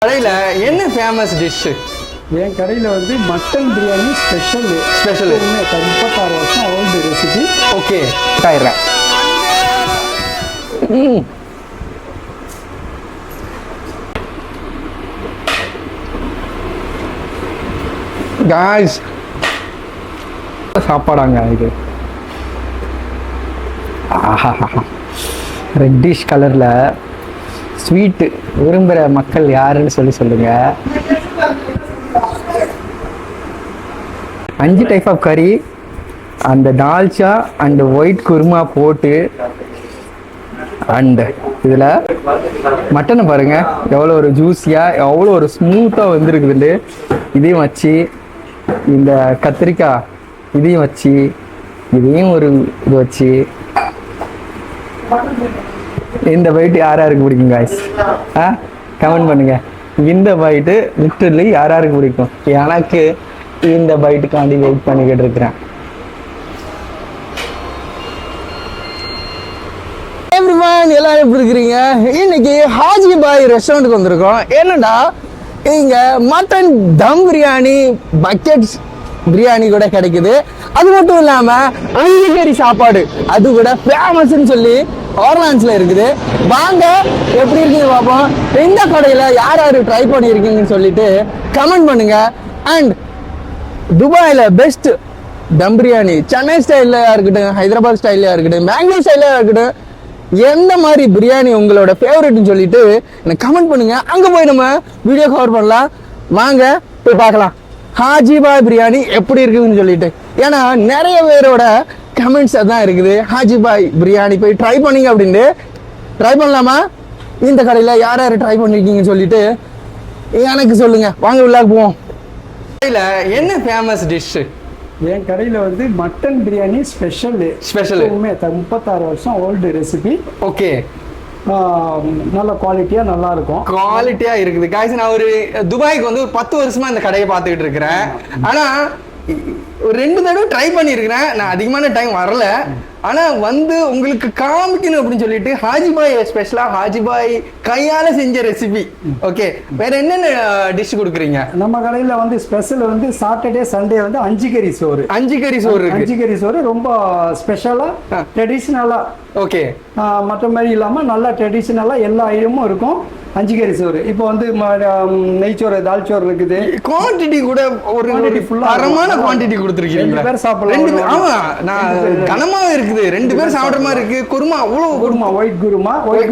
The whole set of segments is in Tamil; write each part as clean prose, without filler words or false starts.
கடையில் என்ன ஃபேமஸ் டிஷ்ஷு? என் கடையில் வந்து மட்டன் பிரியாணி ஸ்பெஷல் 36 வருஷம் ஓல்டு ரெசிபி. ஓகே ஆயிடுறேன். காய்ஸ் சாப்பாடாங்க இது. ஆஹா, ரெட்டிஷ் கலரில் ஸ்வீட்டு விரும்புகிற மக்கள் யாருன்னு சொல்லுங்க. 5 டைப் ஆஃப் கறி, அந்த தால்ச்சா அண்ட் ஒயிட் குருமா போட்டு, அண்ட் இதில் மட்டனை பாருங்க எவ்வளோ ஒரு ஜூஸியாக எவ்வளோ ஒரு ஸ்மூத்தாக வந்துருக்குதுண்டு. இதையும் வச்சு இந்த கத்திரிக்காய் இதையும் வச்சு இதையும் ஒரு இது வச்சு இந்த பைட்டு யாருக்கு பிடிக்கும் காய்ஸ்? கமெண்ட் பண்ணுங்க. இந்த பைட்டு லிட்டர்லி யாருக்கு பிடிக்கும்? எனக்கு இந்த பைட்டுக்காண்டி வெயிட் பண்ணிக்கிட்டு இருக்கிறேன். எல்லாரும் எப்படி இருக்கிறீங்க? இன்னைக்கு ஹாஜி பாய் ரெஸ்டாரண்ட்டுக்கு வந்திருக்கோம். என்னடா இங்க மட்டன் தம் பிரியாணி, பக்கெட் பிரியாணி கூட கிடைக்குது. அது மட்டும் இல்லாம அங்கேரி சாப்பாடு அது கூட ஃபேமஸ்ன்னு சொல்லி ஆர்லாண்ட்ஸ்ல இருக்குது. வாங்க எப்படி இருக்குன்னு பார்ப்போம். இந்த கடையில யார் யாரு ட்ரை பண்ணியிருக்கீங்கன்னு சொல்லிட்டு கமெண்ட் பண்ணுங்க. அண்ட் துபாயில பெஸ்ட் தம் பிரியாணி சென்னை ஸ்டைல்ல இருக்கட்டும், ஹைதராபாத் ஸ்டைல்ல இருக்கட்டும், பெங்களூர் ஸ்டைல்ல இருக்கட்டும், எந்த மாதிரி பிரியாணி உங்களோட ஃபேவரட்னு சொல்லிட்டு எனக்கு கமெண்ட் பண்ணுங்க. அங்க போய் நம்ம வீடியோ கவர் பண்ணலாம். வாங்க போய் பார்க்கலாம் ஹாஜி பாய் பிரியாணி எப்படி இருக்குதுன்னு சொல்லிட்டு. ஏன்னா நிறைய பேரோட கமெண்ட்ஸ் அதான் இருக்குது, ஹாஜி பாய் பிரியாணி போய் ட்ரை பண்ணீங்க அப்படின்ட்டு. ட்ரை பண்ணலாமா? இந்த கடையில் யார் யார் ட்ரை பண்ணிருக்கீங்கன்னு சொல்லிட்டு எனக்கு சொல்லுங்க. வாங்க உள்ளாக போவோம். கடையில் என்ன ஃபேமஸ் டிஷ்ஷு? என் கடையில் வந்து மட்டன் பிரியாணி ஸ்பெஷல் 36 வருஷம் ஓல்டு ரெசிபி. ஓகே, நல்ல குவாலிட்டியாக நல்லா இருக்கும். குவாலிட்டியாக இருக்குது காய்ஸ். நான் ஒரு துபாய்க்கு வந்து ஒரு 10 வருஷமா இந்த கடையை பார்த்துக்கிட்டு இருக்கிறேன். ஆனால் ஒரு 2 தடவை ட்ரை பண்ணியிருக்கிறேன். நான் அதிகமான டைம் வரல. ஆனால் வந்து உங்களுக்கு காமிக்கணும் அப்படின்னு சொல்லிட்டு ஹாஜி பாய் ஸ்பெஷலாக ஹாஜி பாய் கையால் செஞ்ச ரெசிபி. ஓகே, வேற என்னென்ன டிஷ் கொடுக்குறீங்க? நம்ம கடையில் வந்து ஸ்பெஷல் வந்து சாட்டர்டே சண்டே வந்து 5 கறி சோறு. 5 கறி சோறு, 5 கறி சோறு ரொம்ப ஸ்பெஷலாக ட்ரெடிஷ்னலாக. ஓகே, மற்ற மாதிரி இல்லாமல் நல்லா ட்ரெடிஷ்னலாக எல்லா ஐட்டமும் இருக்கும். 5 கறி சோறு. இப்போ வந்து நெய்ச்சோறு, தால் சோறு இருக்குது. குவான்டிட்டி கூட ஒரு தரமான குவான்டிட்டி கொடுத்துருக்கீங்க. 2 பேர் சாப்பிடலாம். ஆமா, நான் கனமாவே இருக்குது. 2 பேர் சாப்பிட்ற மாதிரி இருக்கு. குருமா, அவ்வளோ குருமா, ஒயிட்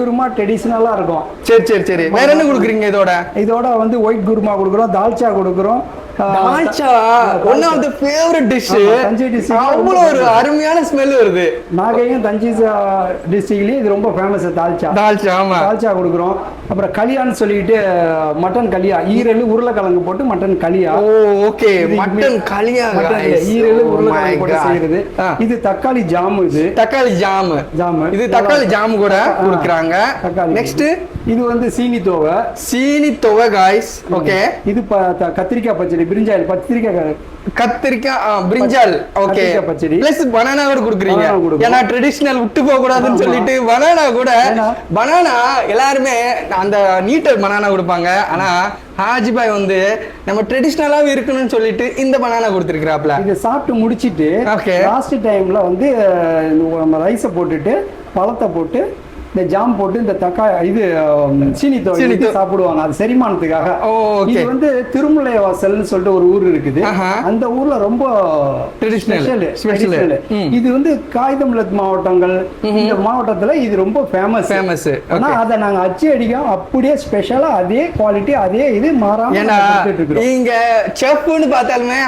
குருமா ட்ரெடிஷ்னலாக இருக்கும். சரி. வேற என்ன கொடுக்குறீங்க இதோட? வந்து ஒயிட் குருமா கொடுக்குறோம், தால்ச்சா கொடுக்குறோம். Dalcha one of the favourite dish. Thanjai district அவ்வளோ ஒரு அருமையான ஸ்மெல் வருது. நாகையும் தஞ்சை டிஸ்ட்ரிக்ட்லயே இது ரொம்ப ஃபேமஸ் தால்ச்சா. ஆமா, தால்ச்சா கொடுக்குறோம். அப்புறம் கலியான்னு சொல்லிட்டு மட்டன் கலியா, ஈரல் உருளைக்கிழங்கு போட்டு mutton Kalia. Okay, mutton Kalia, ஈரல் உருளைக்கிழங்கு போட்டு செய்யறது. இது தக்காளி ஜாம். இது தக்காளி ஜாம். இது தக்காளி ஜாம் கூட கொடுக்குறாங்க. நெக்ஸ்ட் இது வந்து சீனி தோவை காய்ஸ். ஓகே, இது கத்திரிக்காய் பச்சடி, பிரிஞ்சால் கத்திரிக்காய் பிரிஞ்சால். ஓகே, பச்சடி பிளஸ் பனானா கூட குடுக்குறீங்க. ஏன்னா ட்ரெடிஷனல் விட்டு போக கூடாதுன்னு சொல்லிட்டு பனானா எல்லாருமே அந்த நீட்டர் பனானா கொடுப்பாங்க. ஆனா ஹாஜி பாய் வந்து நம்ம ட்ரெடிஷனலாவே இருக்கணும்னு சொல்லிட்டு இந்த பனானா கொடுத்துருக்கிறாப்ல. இதை சாப்பிட்டு முடிச்சிட்டு லாஸ்ட் டைம்ல வந்து நம்ம ரைஸை போட்டுட்டு பழத்தை போட்டு இந்த ஜாம் போட்டு இந்த தக்காளி இது சீனி தோவை சாப்பிடுவாங்க. அது செரிமானத்துக்காக. இது வந்து திருமலை வாசல்னு சொல்லிட்டு ஒரு ஊர் இருக்குது. அந்த ஊர்ல ரொம்ப ஸ்பெஷல். இது வந்து காகிதம்லத் மாவட்டங்கள், இந்த மாவட்டத்துல இது ரொம்ப ஃபேமஸ். ஆனா அதை நாங்க அச்சு அடிக்கோம். அப்படியே ஸ்பெஷலா அதே குவாலிட்டி அதே இது மாறாம நீங்க செஃப்னு பார்த்தாலுமே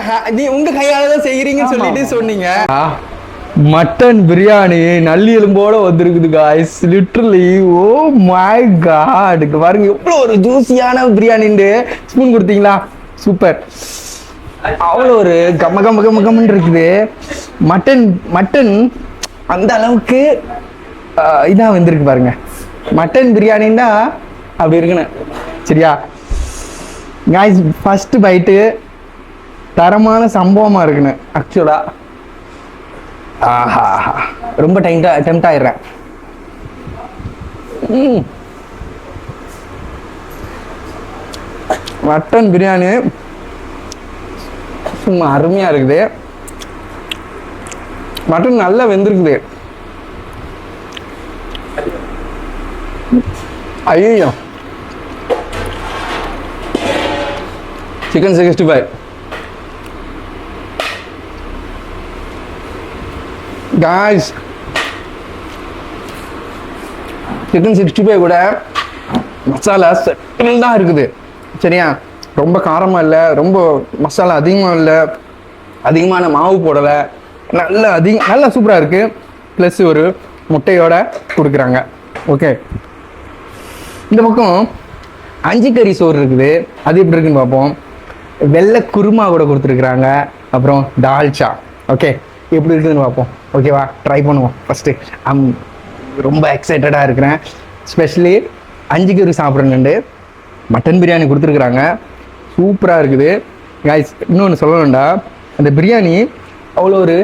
உங்க கையால தான் செய்யறீங்கன்னு சொல்லிட்டு சொன்னீங்க. மட்டன் பிரியாணி நல்லி எலும்போட வந்திருக்குது guys. Literally oh my god, பாருங்க எவ்வளோ ஒரு ஜூசியான பிரியாணின்னு. ஸ்பூன் கொடுத்தீங்களா? சூப்பர். அவ்வளோ ஒரு கம்மன்னு இருக்குது. மட்டன் அந்த அளவுக்கு இதாக வந்திருக்கு பாருங்க. மட்டன் பிரியாணின்னா அப்படி இருக்குன்னு. சரியா காய்ஸ், ஃபர்ஸ்ட் பைட்டு தரமான சம்பவமா இருக்குன்னு. ஆக்சுவலா ஆஹா, ரொம்ப டெம்ட் ஆயிடுறேன். மட்டன் பிரியாணி சும்மா அருமையாக இருக்குது. மட்டன் நல்லா வெந்திருக்குது. ஐயோ சிக்கன் 65 காய்ஸ். சிக்கன் 65 கூட மசாலா செட்டில் தான் இருக்குது. சரியா, ரொம்ப காரமாக இல்லை, ரொம்ப மசாலா அதிகமாக இல்லை, அதிகமான மாவு போடலை, நல்லா சூப்பராக இருக்குது. ப்ளஸ் ஒரு முட்டையோட கொடுக்குறாங்க. ஓகே, இந்த பக்கம் 5 கறி சோறு இருக்குது. அது எப்படி இருக்குன்னு பார்ப்போம். வெள்ளை குருமா கூட கொடுத்துருக்குறாங்க. அப்புறம் தால்ச்சா. ஓகே, எப்படி இருக்குதுன்னு பார்ப்போம். ஓகேவா, ட்ரை பண்ணுவோம். ஃபஸ்ட்டு ரொம்ப எக்ஸைட்டடாக இருக்கிறேன். ஸ்பெஷலி 5 கறி சாப்பிட்றேன்னு மட்டன் பிரியாணி கொடுத்துருக்குறாங்க. சூப்பராக இருக்குது காய்ஸ். இன்னொன்று சொல்லணும்டா, அந்த பிரியாணி அவ்வளோ ஒரு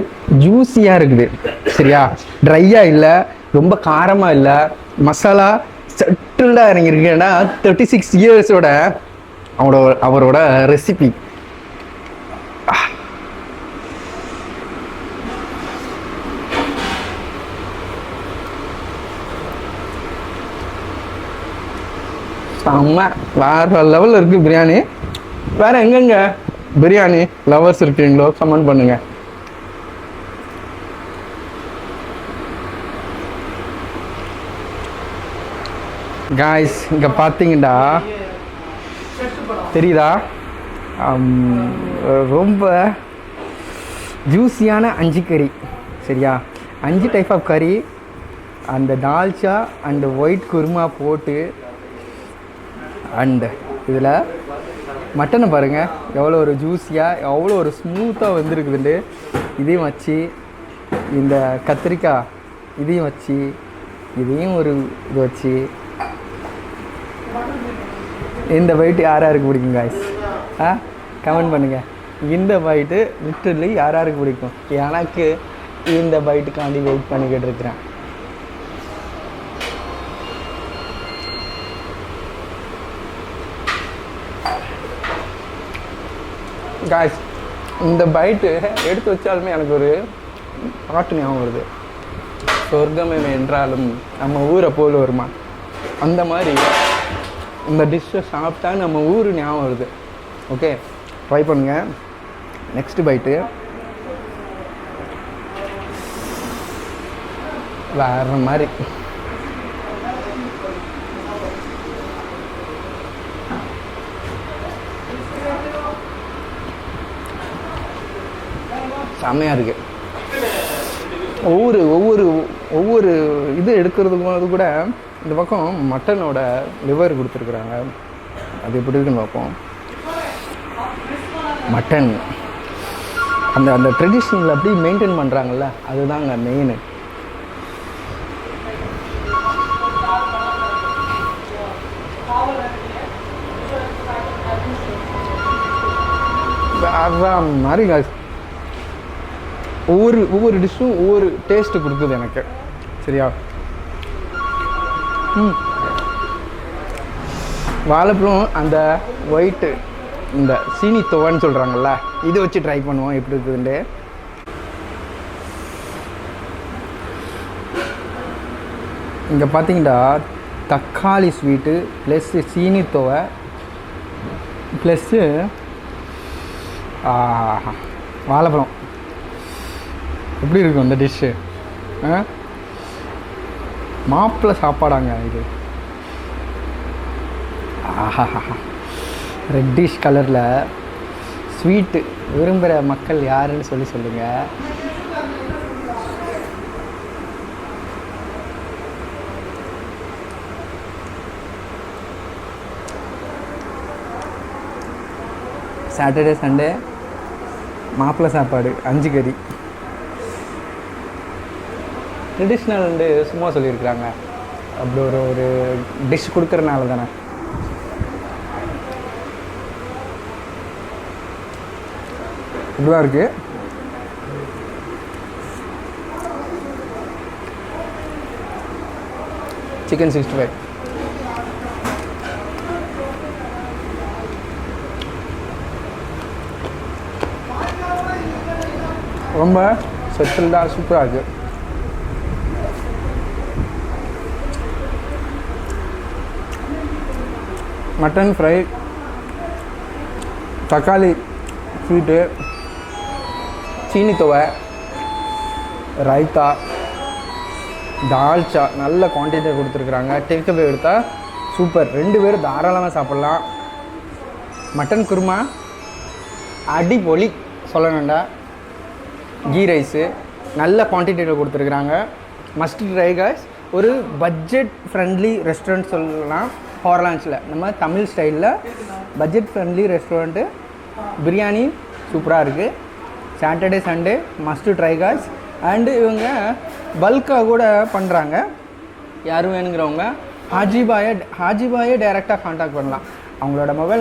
ஜூஸியாக இருக்குது. சரியா, ட்ரையாக இல்லை, ரொம்ப காரமாக இல்லை, மசாலா செட்டில்டாக இறங்கியிருக்கு. ஏன்னா 36 இயர்ஸோட அவரோட ரெசிபி. செம்ம வேற லெவலில் இருக்குது பிரியாணி. வேற எங்கெங்க பிரியாணி லவர்ஸ் இருக்கீங்களோ கமெண்ட் பண்ணுங்க. காய்ஸ், இங்கே பார்த்தீங்கடா தெரியுதா, ரொம்ப ஜூஸியான 5 கறி. சரியா, 5 டைப் ஆஃப் கறி, அந்த தால்ச்சா அண்டு ஒயிட் குருமா போட்டு, அண்டு இதில் மட்டனை பாருங்கள் எவ்வளோ ஒரு ஜூஸியாக, எவ்வளோ ஒரு ஸ்மூத்தாக வந்துருக்குதுண்டு. இதையும் வச்சு, இந்த கத்திரிக்காய் இதையும் வச்சு, இதையும் ஒரு இது வச்சு, இந்த பைட்டு யாருக்கு பிடிக்கும் காய்ஸ்? கமெண்ட் பண்ணுங்கள். இந்த பைட்டு லிட்டரலி யாருக்கு பிடிக்கும்? எனக்கு இந்த பைட்டுக்காண்டி வெயிட் பண்ணிக்கிட்டு இருக்கிறேன். காய்ஸ், இந்த பைட்டு எடுத்து வச்சாலுமே எனக்கு ஒரு பாட்டு ஞாபகம் வருது. சொர்க்கமே என்றாலும் நம்ம ஊரை போல் வருமா, அந்த மாதிரி இந்த டிஷ்ஷை சாப்பிட்டா நம்ம ஊர் ஞாபகம் வருது. ஓகே, ட்ரை பண்ணுங்கள். நெக்ஸ்ட் பைட்டு வேற மாதிரி. செம்மையாக இருக்குது. ஒவ்வொரு இது எடுக்கிறதுக்கு போது கூட இந்த பக்கம் மட்டனோட லிவர் கொடுத்துருக்குறாங்க. அது எப்படி இருக்குன்னு பார்ப்போம். மட்டன் அந்த ட்ரெடிஷ்னல் அப்படி மெயின்டைன் பண்ணுறாங்கல்ல, அதுதாங்க மெயின். வேற மாதிரி ஒவ்வொரு டிஷ்ஷும் ஒவ்வொரு டேஸ்ட்டு கொடுக்குது எனக்கு. சரியா, வாழைப்பழம் அந்த ஒயிட்டு இந்த சீனி துவைன்னு சொல்கிறாங்கல்ல, இதை வச்சு ட்ரை பண்ணுவோம் எப்படி இருக்குதுண்டு. இங்கே பார்த்தீங்கன்னா தக்காளி ஸ்வீட்டு ப்ளஸ்ஸு சீனி துவை ப்ளஸ்ஸு வாழைப்பழம். எப்படி இருக்கும் இந்த டிஷ்ஷு? மாப்பிள்ளை சாப்பாடாங்க இது. ஆஹா, ரெட்டிஷ் கலரில் ஸ்வீட்டு விரும்புகிற மக்கள் யாருன்னு சொல்லுங்கள். சாட்டர்டே சண்டே மாப்பிள்ளை சாப்பாடு 5 கறி ட்ரெடிஷ்னல்ண்டு சும்மா சொல்லியிருக்கிறாங்க. அப்படி ஒரு டிஷ் கொடுக்குறனால தானே. இப்படிதான் இருக்குது. சிக்கன் 65 ரொம்ப செட்டில்டாக சூப்பராக இருக்குது. மட்டன் ஃப்ரை, தக்காளி ஸ்வீட்டு, சீனி துவை, ரைத்தா, தால்ச்சா நல்ல குவான்டிட்டியை கொடுத்துருக்குறாங்க. டேக்அவே எடுத்தால் சூப்பர், 2 பேர் தாராளமாக சாப்பிட்லாம். மட்டன் குருமா அடிப்பொலி சொல்லணும்டா. கீ ரைஸு நல்ல குவான்டிட்டியில் கொடுத்துருக்குறாங்க. Must try guys. ஒரு பட்ஜெட் ஃப்ரெண்ட்லி ரெஸ்டாரண்ட் சொல்லலாம். ஹார்லான்ஸில் நம்ம தமிழ் ஸ்டைலில் பட்ஜெட் ஃப்ரெண்ட்லி ரெஸ்டாரண்ட்டு. பிரியாணி சூப்பராக இருக்குது. Saturday Sunday must try guys. And இவங்க பல்காக கூட பண்ணுறாங்க. யாரும் வேணுங்கிறவங்க ஹாஜிபாயை டைரெக்டாக காண்டாக்ட் பண்ணலாம். அவங்களோட மொபைல்